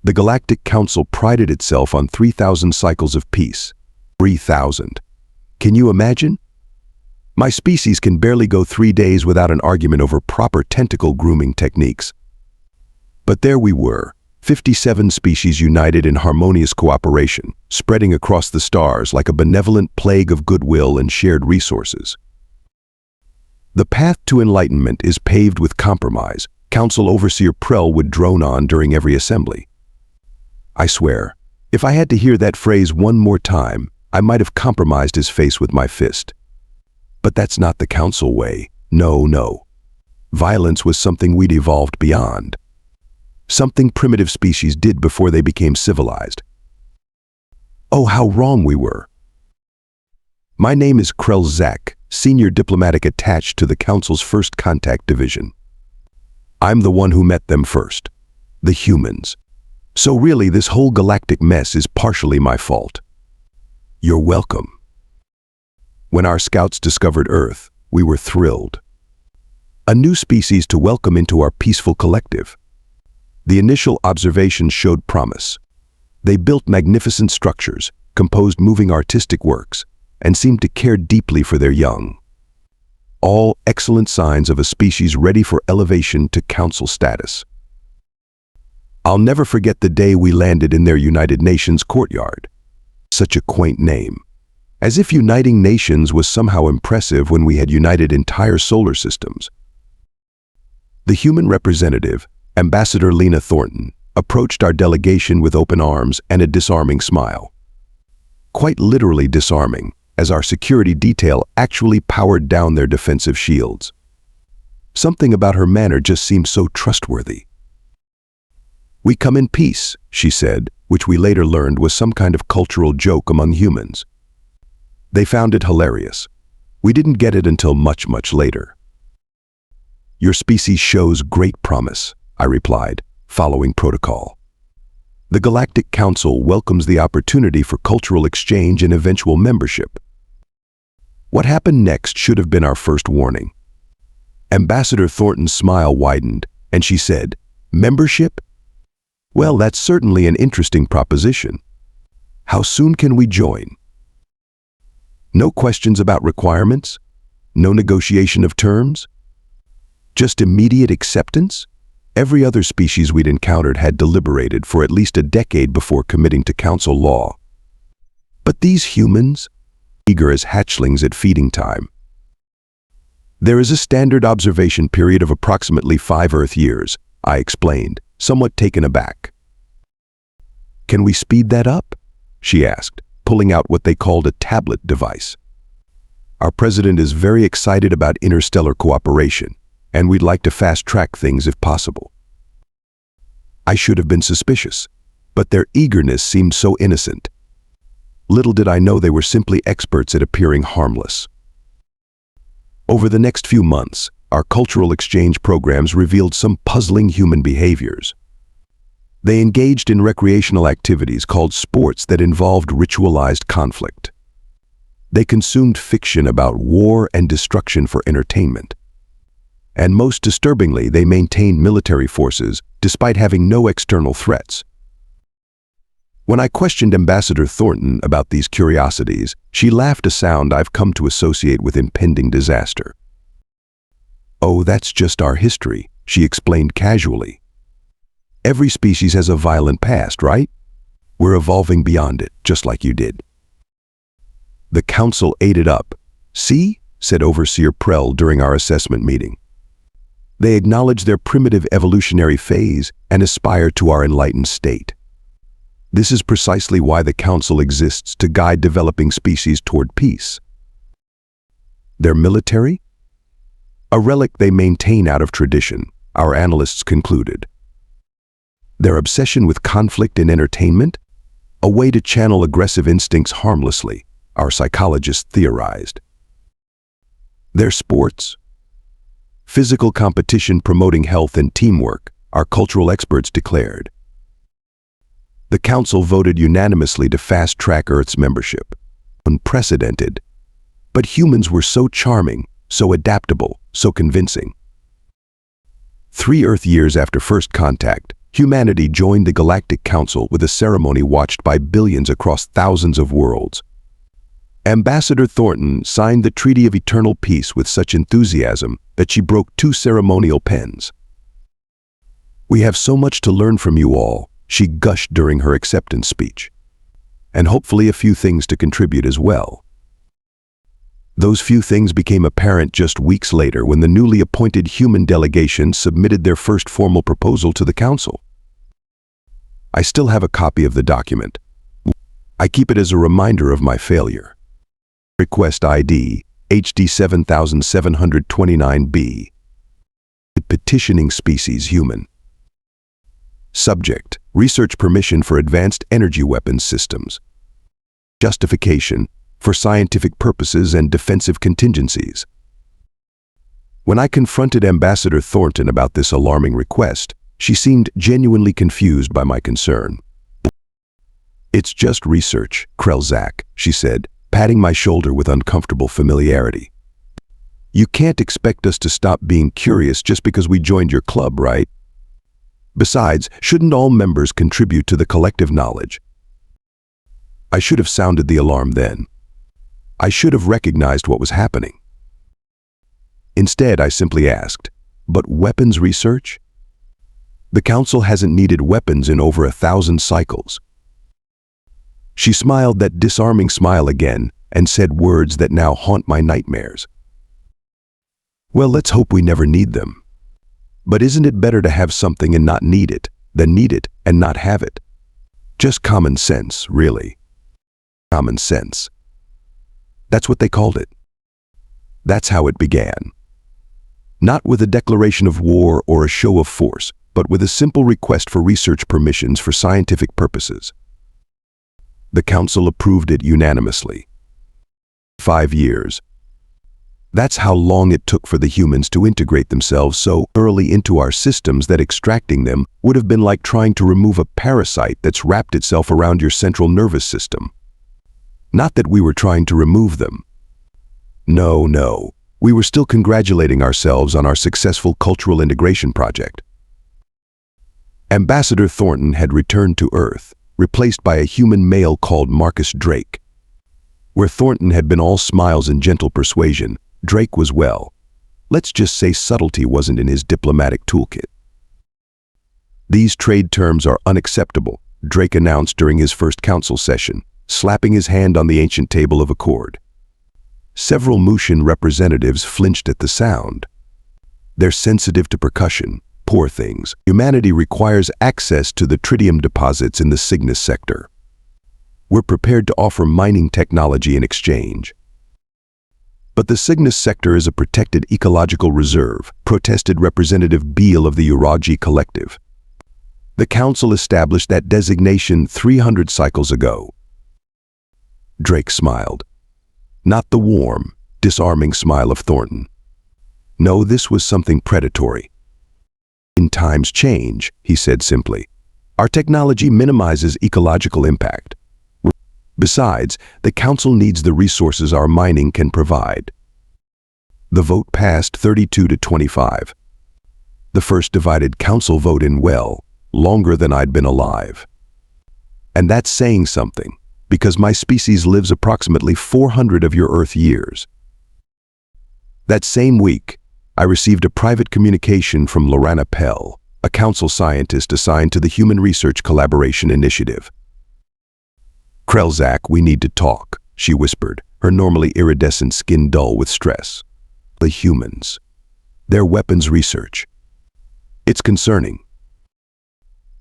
The Galactic Council prided itself on 3,000 cycles of peace. 3,000. Can you imagine? My species can barely go 3 days without an argument over proper tentacle grooming techniques. But there we were, 57 species united in harmonious cooperation, spreading across the stars like a benevolent plague of goodwill and shared resources. The path to enlightenment is paved with compromise, Council Overseer Prell would drone on during every assembly. I swear, if I had to hear that phrase one more time, I might have compromised his face with my fist. But that's not the Council way. No, no. Violence was something we'd evolved beyond. Something primitive species did before they became civilized. Oh, how wrong we were. My name is Krell Zach, Senior Diplomatic Attached to the Council's First Contact Division. I'm the one who met them first, the humans. So really, this whole galactic mess is partially my fault. You're welcome. When our scouts discovered Earth, we were thrilled. A new species to welcome into our peaceful collective. The initial observations showed promise. They built magnificent structures, composed moving artistic works, and seemed to care deeply for their young. All excellent signs of a species ready for elevation to Council status. I'll never forget the day we landed in their United Nations courtyard. Such a quaint name. As if uniting nations was somehow impressive when we had united entire solar systems. The human representative, Ambassador Lena Thornton, approached our delegation with open arms and a disarming smile. Quite literally disarming, as our security detail actually powered down their defensive shields. Something about her manner just seemed so trustworthy. "We come in peace," she said, which we later learned was some kind of cultural joke among humans. They found it hilarious. We didn't get it until much, much later. "Your species shows great promise," I replied, following protocol. The Galactic Council welcomes the opportunity for cultural exchange and eventual membership. What happened next should have been our first warning. Ambassador Thornton's smile widened, and she said, "Membership? Well, that's certainly an interesting proposition. How soon can we join?" No questions about requirements? No negotiation of terms? Just immediate acceptance? Every other species we'd encountered had deliberated for at least a decade before committing to Council law. But these humans? Eager as hatchlings at feeding time. "There is a standard observation period of approximately 5 Earth years," I explained, somewhat taken aback. "Can we speed that up?" she asked, pulling out what they called a tablet device. "Our president is very excited about interstellar cooperation, and we'd like to fast-track things if possible." I should have been suspicious, but their eagerness seemed so innocent. Little did I know they were simply experts at appearing harmless. Over the next few months, our cultural exchange programs revealed some puzzling human behaviors. They engaged in recreational activities called sports that involved ritualized conflict. They consumed fiction about war and destruction for entertainment. And most disturbingly, they maintained military forces despite having no external threats. When I questioned Ambassador Thornton about these curiosities, she laughed, a sound I've come to associate with impending disaster. "Oh, that's just our history," she explained casually. "Every species has a violent past, right? We're evolving beyond it, just like you did." The Council ate it up. "See?" said Overseer Prell during our assessment meeting. "They acknowledge their primitive evolutionary phase and aspire to our enlightened state. This is precisely why the Council exists, to guide developing species toward peace." Their military? A relic they maintain out of tradition, our analysts concluded. Their obsession with conflict and entertainment? A way to channel aggressive instincts harmlessly, our psychologists theorized. Their sports? Physical competition promoting health and teamwork, our cultural experts declared. The Council voted unanimously to fast-track Earth's membership. Unprecedented. But humans were so charming, so adaptable, so convincing. 3 Earth years after first contact, Humanity joined the Galactic Council with a ceremony watched by billions across thousands of worlds. Ambassador Thornton signed the Treaty of Eternal Peace with such enthusiasm that she broke 2 ceremonial pens. "We have so much to learn from you all," she gushed during her acceptance speech. "And hopefully a few things to contribute as well." Those few things became apparent just weeks later when the newly appointed human delegation submitted their first formal proposal to the Council. I still have a copy of the document. I keep it as a reminder of my failure. Request ID HD 7729B. Petitioning species human. Subject: research permission for advanced energy weapons systems. Justification: for scientific purposes and defensive contingencies. When I confronted Ambassador Thornton about this alarming request, she seemed genuinely confused by my concern. "It's just research, Krelzak," she said, patting my shoulder with uncomfortable familiarity. "You can't expect us to stop being curious just because we joined your club, right? Besides, shouldn't all members contribute to the collective knowledge?" I should have sounded the alarm then. I should have recognized what was happening. Instead, I simply asked, "But weapons research? The Council hasn't needed weapons in over 1,000 cycles." She smiled that disarming smile again and said words that now haunt my nightmares. "Well, let's hope we never need them. But isn't it better to have something and not need it than need it and not have it? Just common sense, really. Common sense." That's what they called it. That's how it began. Not with a declaration of war or a show of force, but with a simple request for research permissions for scientific purposes. The Council approved it unanimously. 5 years. That's how long it took for the humans to integrate themselves so early into our systems that extracting them would have been like trying to remove a parasite that's wrapped itself around your central nervous system. Not that we were trying to remove them. No. We were still congratulating ourselves on our successful cultural integration project. Ambassador Thornton had returned to Earth, replaced by a human male called Marcus Drake. Where Thornton had been all smiles and gentle persuasion, Drake was, well, let's just say subtlety wasn't in his diplomatic toolkit. "These trade terms are unacceptable," Drake announced during his first council session, slapping his hand on the ancient table of accord. Several Mushin representatives flinched at the sound. They're sensitive to percussion, poor things. Humanity requires access to the tritium deposits in the Cygnus sector. We're prepared to offer mining technology in exchange. But the Cygnus sector is a protected ecological reserve, protested Representative Beale of the Uragi Collective. The Council established that designation 300 cycles ago. Drake smiled. Not the warm, disarming smile of Thornton. No, this was something predatory. "In times change," he said simply. "Our technology minimizes ecological impact. Besides, the Council needs the resources our mining can provide." The vote passed 32 to 25. The first divided Council vote in, well, longer than I'd been alive. And that's saying something, because my species lives approximately 400 of your Earth years. That same week, I received a private communication from Lorana Pell, a council scientist assigned to the Human Research Collaboration Initiative. "Krelzak, we need to talk," she whispered, her normally iridescent skin dull with stress. "The humans. Their weapons research. It's concerning."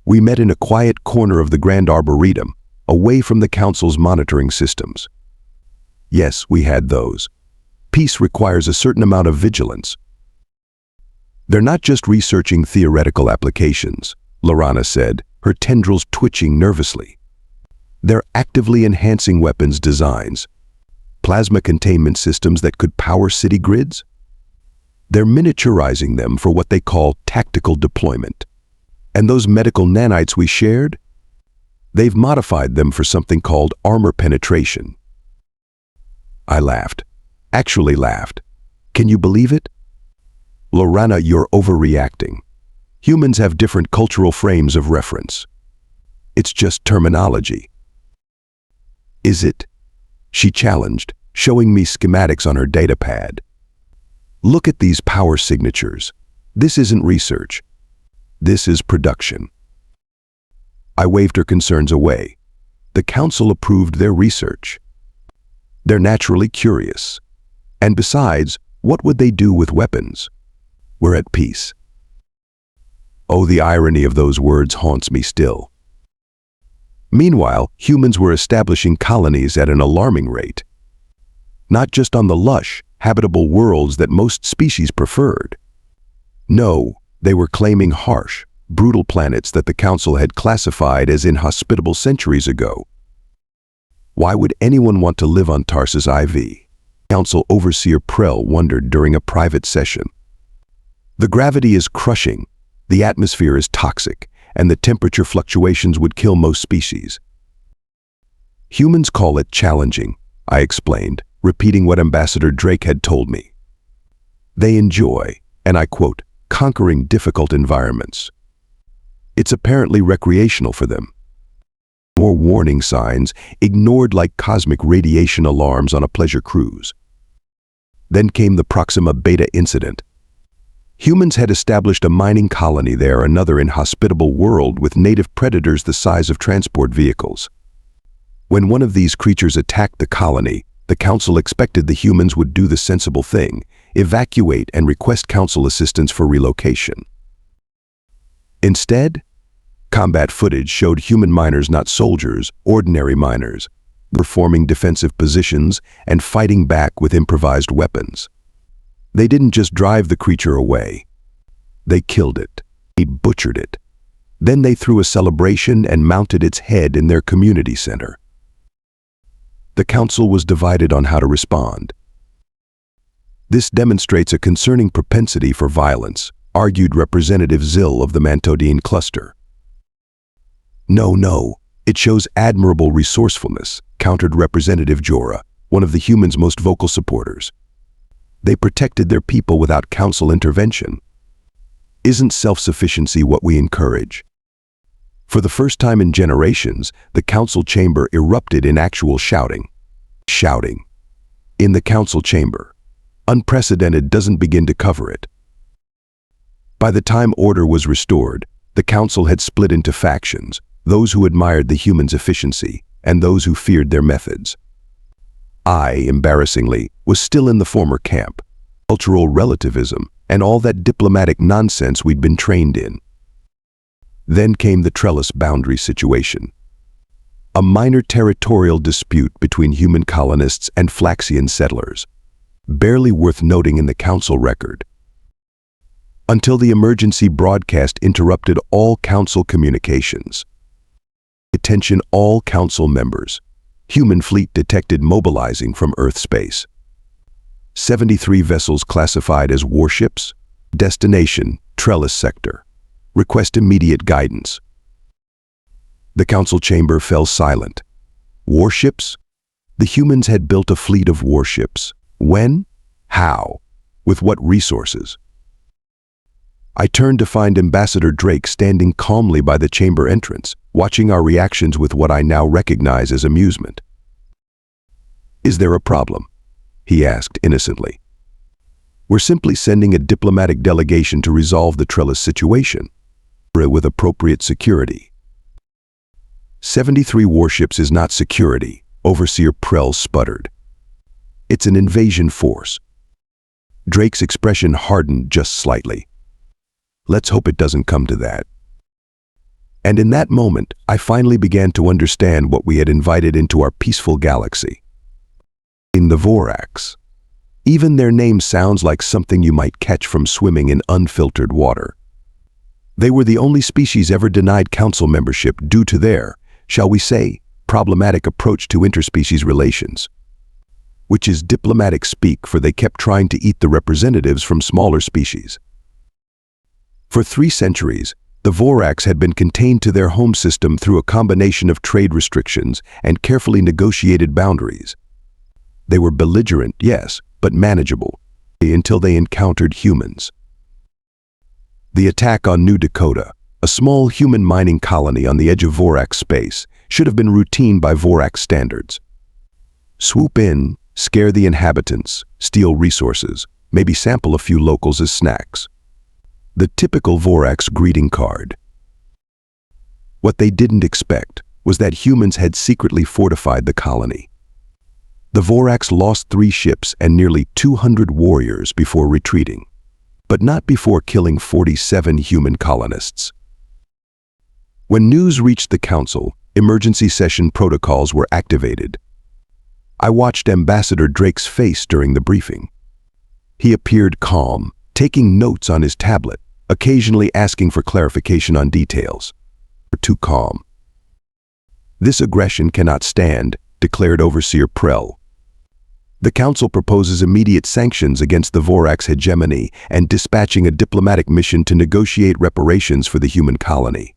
We met in a quiet corner of the Grand Arboretum, away from the Council's monitoring systems. Yes, we had those. Peace requires a certain amount of vigilance. "They're not just researching theoretical applications," Lorana said, her tendrils twitching nervously. "They're actively enhancing weapons designs. Plasma containment systems that could power city grids? They're miniaturizing them for what they call tactical deployment. And those medical nanites we shared? They've modified them for something called armor penetration." I laughed. Actually laughed. "Can you believe it?" "Lorana, you're overreacting. Humans have different cultural frames of reference. It's just terminology. Is it? She challenged, showing me schematics on her datapad. Look at these power signatures. This isn't research. This is production. I waved her concerns away. The council approved their research. They're naturally curious. And besides, what would they do with weapons? We're at peace. Oh, the irony of those words haunts me still. Meanwhile, humans were establishing colonies at an alarming rate. Not just on the lush, habitable worlds that most species preferred. No, they were claiming harsh, brutal planets that the Council had classified as inhospitable centuries ago. Why would anyone want to live on Tarsus IV? Council Overseer Prell wondered during a private session. The gravity is crushing, the atmosphere is toxic, and the temperature fluctuations would kill most species. Humans call it challenging, I explained, repeating what Ambassador Drake had told me. They enjoy, and I quote, conquering difficult environments. It's apparently recreational for them. More warning signs, ignored like cosmic radiation alarms on a pleasure cruise. Then came the Proxima Beta incident. Humans had established a mining colony there, another inhospitable world with native predators the size of transport vehicles. When one of these creatures attacked the colony, the Council expected the humans would do the sensible thing, evacuate and request Council assistance for relocation. Instead, combat footage showed human miners, not soldiers, ordinary miners, performing defensive positions and fighting back with improvised weapons. They didn't just drive the creature away. They killed it. They butchered it. Then they threw a celebration and mounted its head in their community center. The Council was divided on how to respond. This demonstrates a concerning propensity for violence, argued Representative Zill of the Mantodine cluster. No, it shows admirable resourcefulness, countered Representative Jorah, one of the humans' most vocal supporters. They protected their people without Council intervention. Isn't self-sufficiency what we encourage? For the first time in generations, the Council chamber erupted in actual shouting. Shouting. In the Council chamber. Unprecedented doesn't begin to cover it. By the time order was restored, the Council had split into factions, those who admired the humans' efficiency and those who feared their methods. I, embarrassingly, was still in the former camp, cultural relativism and all that diplomatic nonsense we'd been trained in. Then came the trellis boundary situation. A minor territorial dispute between human colonists and Flaxian settlers, barely worth noting in the Council record. Until the emergency broadcast interrupted all Council communications. Attention all Council members. Human fleet detected mobilizing from Earth space. 73 vessels classified as warships. Destination, Trellis sector. Request immediate guidance. The Council chamber fell silent. Warships? The humans had built a fleet of warships. When? How? With what resources? I turned to find Ambassador Drake standing calmly by the chamber entrance, watching our reactions with what I now recognize as amusement. Is there a problem? He asked innocently. We're simply sending a diplomatic delegation to resolve the Trellis situation, with appropriate security. 73 warships is not security, Overseer Prell sputtered. It's an invasion force. Drake's expression hardened just slightly. Let's hope it doesn't come to that. And in that moment, I finally began to understand what we had invited into our peaceful galaxy. In the Vorax. Even their name sounds like something you might catch from swimming in unfiltered water. They were the only species ever denied Council membership due to their, shall we say, problematic approach to interspecies relations. Which is diplomatic speak, for they kept trying to eat the representatives from smaller species. For 3 centuries, the Vorax had been contained to their home system through a combination of trade restrictions and carefully negotiated boundaries. They were belligerent, yes, but manageable, until they encountered humans. The attack on New Dakota, a small human mining colony on the edge of Vorax space, should have been routine by Vorax standards. Swoop in, scare the inhabitants, steal resources, maybe sample a few locals as snacks. The typical Vorax greeting card. What they didn't expect was that humans had secretly fortified the colony. The Vorax lost 3 ships and nearly 200 warriors before retreating, but not before killing 47 human colonists. When news reached the Council, emergency session protocols were activated. I watched Ambassador Drake's face during the briefing. He appeared calm, taking notes on his tablet, occasionally asking for clarification on details. Too calm. "This aggression cannot stand," declared Overseer Prell. "The Council proposes immediate sanctions against the Vorax hegemony and dispatching a diplomatic mission to negotiate reparations for the human colony."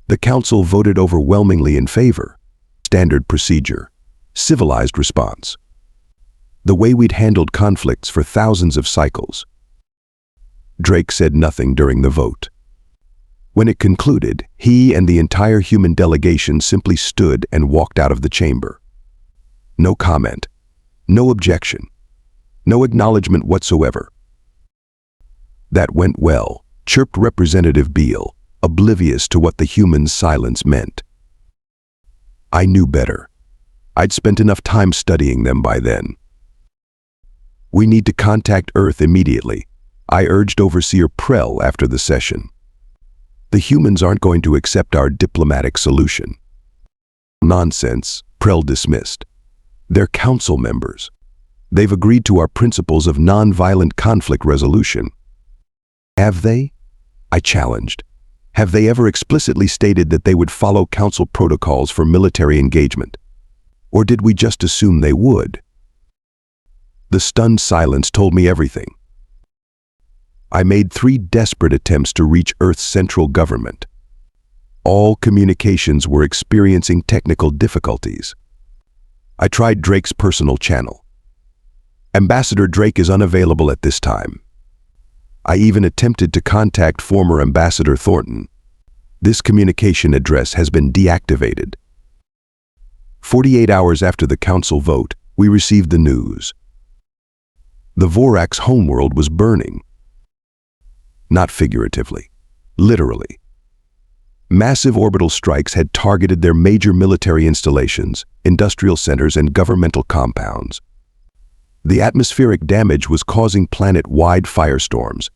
The Council voted overwhelmingly in favor. Standard procedure. Civilized response. The way we'd handled conflicts for thousands of cycles. Drake said nothing during the vote. When it concluded, he and the entire human delegation simply stood and walked out of the chamber. No comment, no objection, no acknowledgement whatsoever. "That went well," chirped Representative Beale, oblivious to what the human's silence meant. I knew better. I'd spent enough time studying them by then. "We need to contact Earth immediately," I urged Overseer Prell after the session. "The humans aren't going to accept our diplomatic solution." "Nonsense," Prell dismissed. "They're council members. They've agreed to our principles of non-violent conflict resolution." "Have they?" I challenged. "Have they ever explicitly stated that they would follow council protocols for military engagement? Or did we just assume they would?" The stunned silence told me everything. I made 3 desperate attempts to reach Earth's central government. All communications were experiencing technical difficulties. I tried Drake's personal channel. "Ambassador Drake is unavailable at this time." I even attempted to contact former Ambassador Thornton. "This communication address has been deactivated." 48 hours after the council vote, we received the news. The Vorax homeworld was burning. Not figuratively, literally. Massive orbital strikes had targeted their major military installations, industrial centers, and governmental compounds. The atmospheric damage was causing planet-wide firestorms.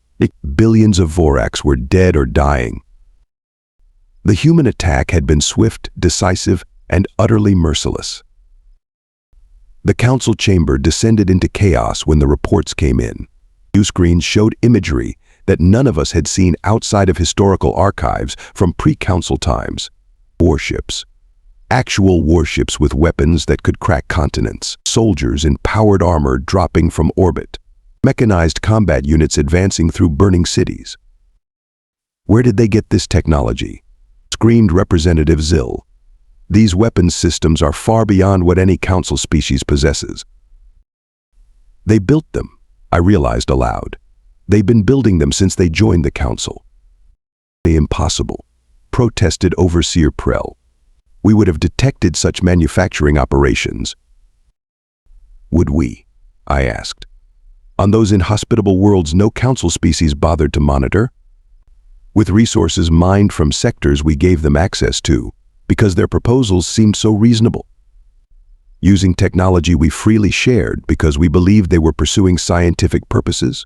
Billions of Vorax were dead or dying. The human attack had been swift, decisive, and utterly merciless. The council chamber descended into chaos when the reports came in. News screens showed imagery that none of us had seen outside of historical archives from pre-council times. Warships. Actual warships with weapons that could crack continents. Soldiers in powered armor dropping from orbit. Mechanized combat units advancing through burning cities. "Where did they get this technology?" screamed Representative Zill. "These weapons systems are far beyond what any council species possesses." "They built them," I realized aloud. "They've been building them since they joined the council." "Impossible," protested Overseer Prell. "We would have detected such manufacturing operations." "Would we?" I asked. "On those inhospitable worlds no council species bothered to monitor? With resources mined from sectors we gave them access to, because their proposals seemed so reasonable. Using technology we freely shared because we believed they were pursuing scientific purposes?"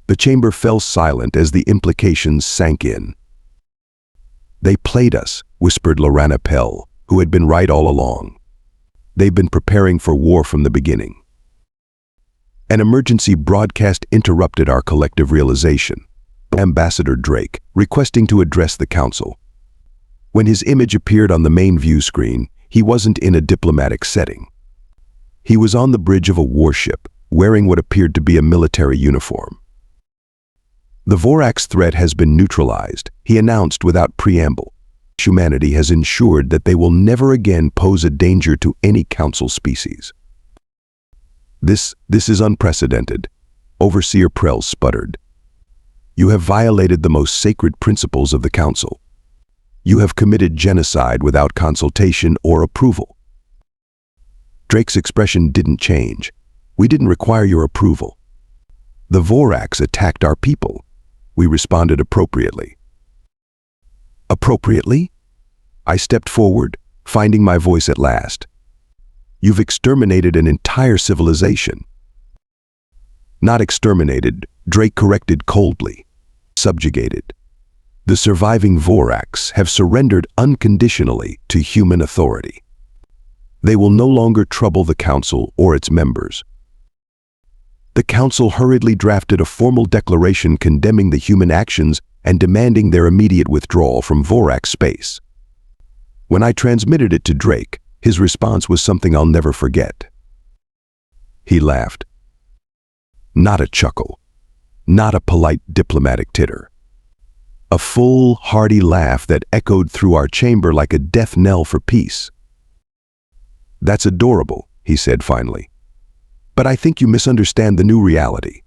The chamber fell silent as the implications sank in. "They played us," whispered Lorana Pell, who had been right all along. "They've been preparing for war from the beginning." An emergency broadcast interrupted our collective realization. Ambassador Drake, requesting to address the council. When his image appeared on the main view screen, he wasn't in a diplomatic setting. He was on the bridge of a warship, wearing what appeared to be a military uniform. "The Vorax threat has been neutralized," he announced without preamble. "Humanity has ensured that they will never again pose a danger to any council species." This is unprecedented," Overseer Prell sputtered. You have violated the most sacred principles of the Council. You have committed genocide without consultation or approval." Drake's expression didn't change. "We didn't require your approval. The Vorax attacked our people. We responded appropriately." "Appropriately?" I stepped forward, finding my voice at last. "You've exterminated an entire civilization." "Not exterminated," Drake corrected coldly. "Subjugated. The surviving Vorax have surrendered unconditionally to human authority. They will no longer trouble the Council or its members." The Council hurriedly drafted a formal declaration condemning the human actions and demanding their immediate withdrawal from Vorax space. When I transmitted it to Drake, his response was something I'll never forget. He laughed. Not a chuckle, not a polite diplomatic titter. A full, hearty laugh that echoed through our chamber like a death knell for peace. "That's adorable," he said finally. "But I think you misunderstand the new reality.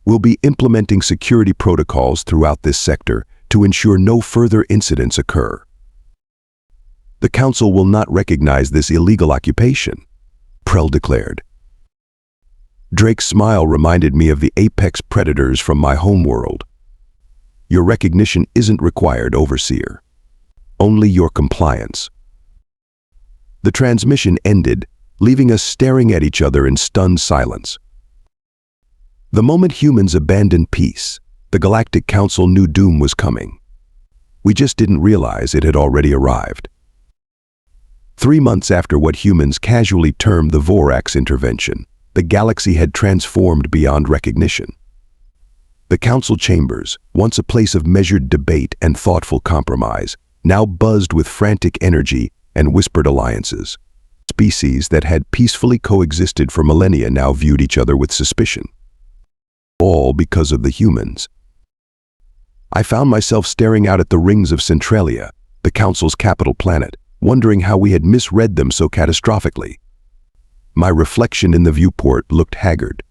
We'll be implementing security protocols throughout this sector to ensure no further incidents occur. The Council will not recognize this illegal occupation," Prell declared. Drake's smile reminded me of the apex predators from my homeworld. "Your recognition isn't required, Overseer. Only your compliance." The transmission ended, leaving us staring at each other in stunned silence. The moment humans abandoned peace, the Galactic Council knew doom was coming. We just didn't realize it had already arrived. 3 months after what humans casually termed the Vorax intervention, the galaxy had transformed beyond recognition. The Council chambers, once a place of measured debate and thoughtful compromise, now buzzed with frantic energy and whispered alliances. Species that had peacefully coexisted for millennia now viewed each other with suspicion. All because of the humans. I found myself staring out at the rings of Centralia, the Council's capital planet, wondering how we had misread them so catastrophically. My reflection in the viewport looked haggard.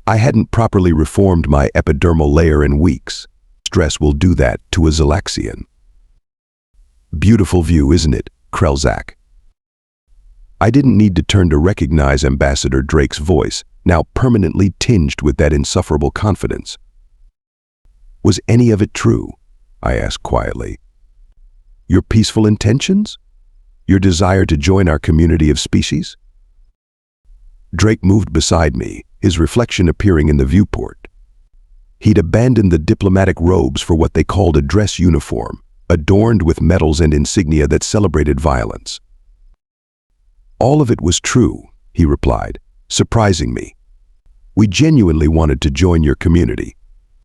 I hadn't properly reformed my epidermal layer in weeks. Stress will do that to a Zelaxian. "Beautiful view, isn't it, Krelzak?" I didn't need to turn to recognize Ambassador Drake's voice, now permanently tinged with that insufferable confidence. "Was any of it true?" I asked quietly. "Your peaceful intentions? Your desire to join our community of species?" Drake moved beside me, his reflection appearing in the viewport. He'd abandoned the diplomatic robes for what they called a dress uniform, adorned with medals and insignia that celebrated violence. "All of it was true," he replied, surprising me. "We genuinely wanted to join your community.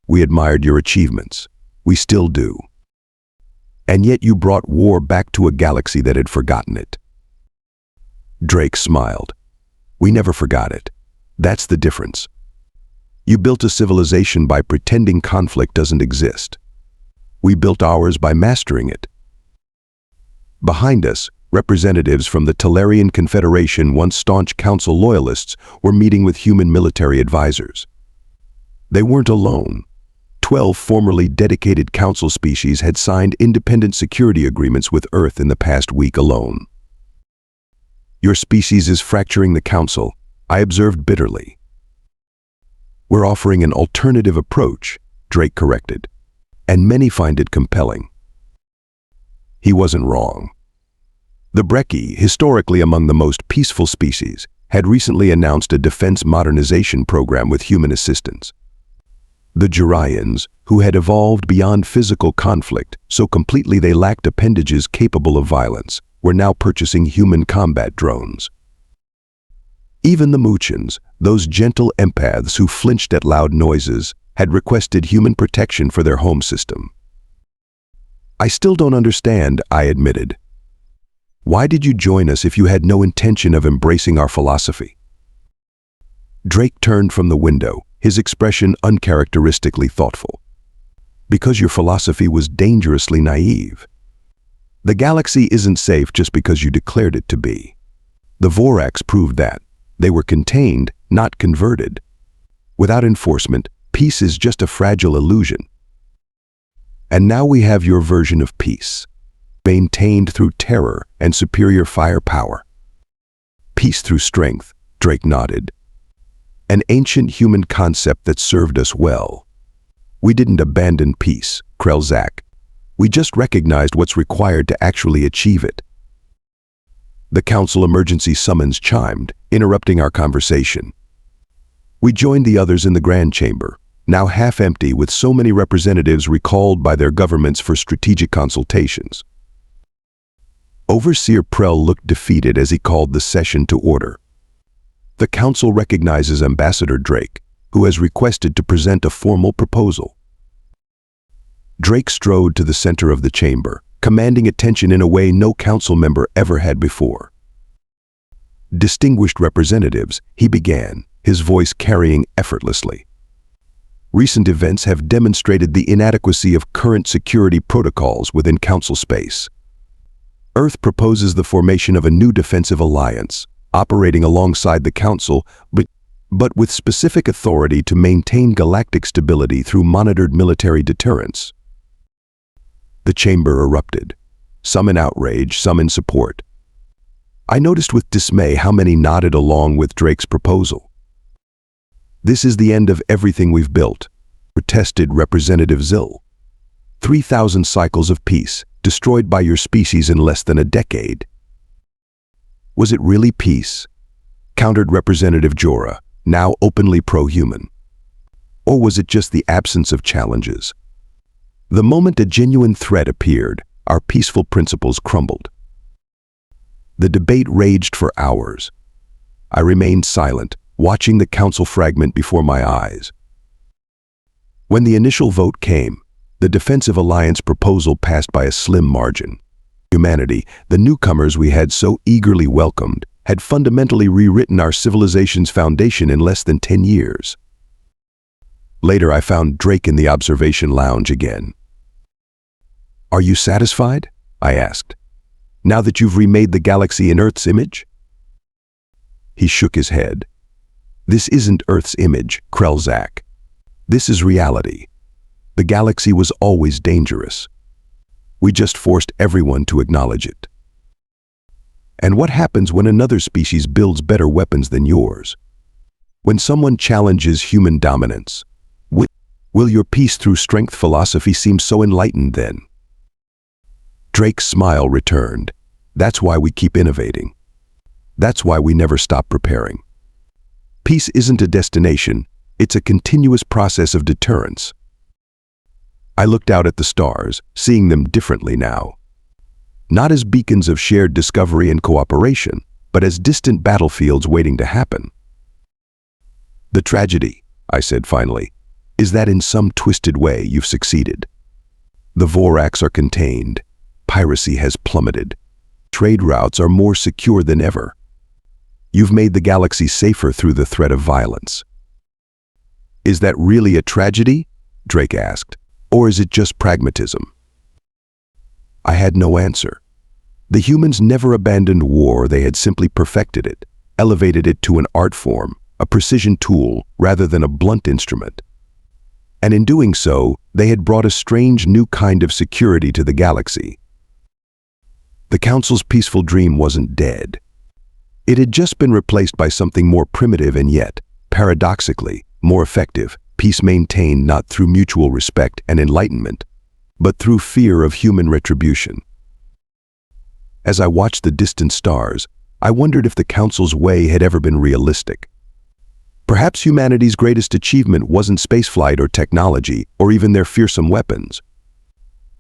We admired your achievements. We still do. And yet you brought war back to a galaxy that had forgotten it." Drake smiled. "We never forgot it. That's the difference. You built a civilization by pretending conflict doesn't exist. We built ours by mastering it." Behind us, representatives from the Talarian Confederation, once staunch Council loyalists, were meeting with human military advisors. They weren't alone. 12 formerly dedicated Council species had signed independent security agreements with Earth in the past week alone. "Your species is fracturing the Council," I observed bitterly. "We're offering an alternative approach," Drake corrected, "and many find it compelling." He wasn't wrong. The Brekkie, historically among the most peaceful species, had recently announced a defense modernization program with human assistance. The Jurians, who had evolved beyond physical conflict so completely they lacked appendages capable of violence, were now purchasing human combat drones. Even the Moochins, those gentle empaths who flinched at loud noises, had requested human protection for their home system. "I still don't understand," I admitted. "Why did you join us if you had no intention of embracing our philosophy?" Drake turned from the window, his expression uncharacteristically thoughtful. "Because your philosophy was dangerously naive. The galaxy isn't safe just because you declared it to be. The Vorax proved that. They were contained, not converted. Without enforcement, Peace is just a fragile illusion. And now we have your version of peace, maintained through terror and superior firepower. Peace through strength, Drake nodded. An ancient human concept that served us well. We didn't abandon peace, Krelzak. We just recognized what's required to actually achieve it. The council emergency summons chimed, interrupting our conversation. We joined the others in the grand chamber, now half empty with so many representatives recalled by their governments for strategic consultations. Overseer Prell looked defeated as he called the session to order. The council recognizes Ambassador Drake, who has requested to present a formal proposal. Drake strode to the center of the chamber, commanding attention in a way no council member ever had before. Distinguished representatives, he began, his voice carrying effortlessly. Recent events have demonstrated the inadequacy of current security protocols within council space. Earth proposes the formation of a new defensive alliance, operating alongside the council, but with specific authority to maintain galactic stability through monitored military deterrence. The chamber erupted, some in outrage, some in support. I noticed with dismay how many nodded along with Drake's proposal. This is the end of everything we've built, protested Representative Zill. 3,000 cycles of peace, destroyed by your species in less than a decade. Was it really peace? Countered Representative Jorah, now openly pro-human. Or was it just the absence of challenges? The moment a genuine threat appeared, our peaceful principles crumbled. The debate raged for hours. I remained silent, watching the council fragment before my eyes. When the initial vote came, the Defensive Alliance proposal passed by a slim margin. Humanity, the newcomers we had so eagerly welcomed, had fundamentally rewritten our civilization's foundation in less than 10 years. Later, I found Drake in the observation lounge again. "Are you satisfied?" I asked. "Now that you've remade the galaxy in Earth's image?" He shook his head. "This isn't Earth's image, Krelzak. This is reality. The galaxy was always dangerous. We just forced everyone to acknowledge it." "And what happens when another species builds better weapons than yours? When someone challenges human dominance? Will your peace through strength philosophy seem so enlightened then?" Drake's smile returned. "That's why we keep innovating. That's why we never stop preparing. Peace isn't a destination, it's a continuous process of deterrence." I looked out at the stars, seeing them differently now. Not as beacons of shared discovery and cooperation, but as distant battlefields waiting to happen. "The tragedy," I said finally, "is that in some twisted way you've succeeded. The Vorax are contained, piracy has plummeted, trade routes are more secure than ever. You've made the galaxy safer through the threat of violence." "Is that really a tragedy?" Drake asked. "Or is it just pragmatism?" I had no answer. The humans never abandoned war, they had simply perfected it, elevated it to an art form, a precision tool rather than a blunt instrument. And in doing so, they had brought a strange new kind of security to the galaxy. The Council's peaceful dream wasn't dead. It had just been replaced by something more primitive and yet, paradoxically, more effective. Peace maintained not through mutual respect and enlightenment, but through fear of human retribution. As I watched the distant stars, I wondered if the Council's way had ever been realistic. Perhaps humanity's greatest achievement wasn't spaceflight or technology, or even their fearsome weapons.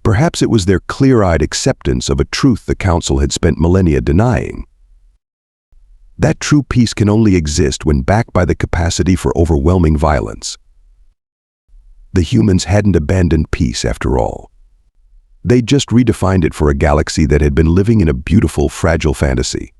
Perhaps it was their clear-eyed acceptance of a truth the Council had spent millennia denying. That true peace can only exist when backed by the capacity for overwhelming violence. The humans hadn't abandoned peace after all. They'd just redefined it for a galaxy that had been living in a beautiful, fragile fantasy.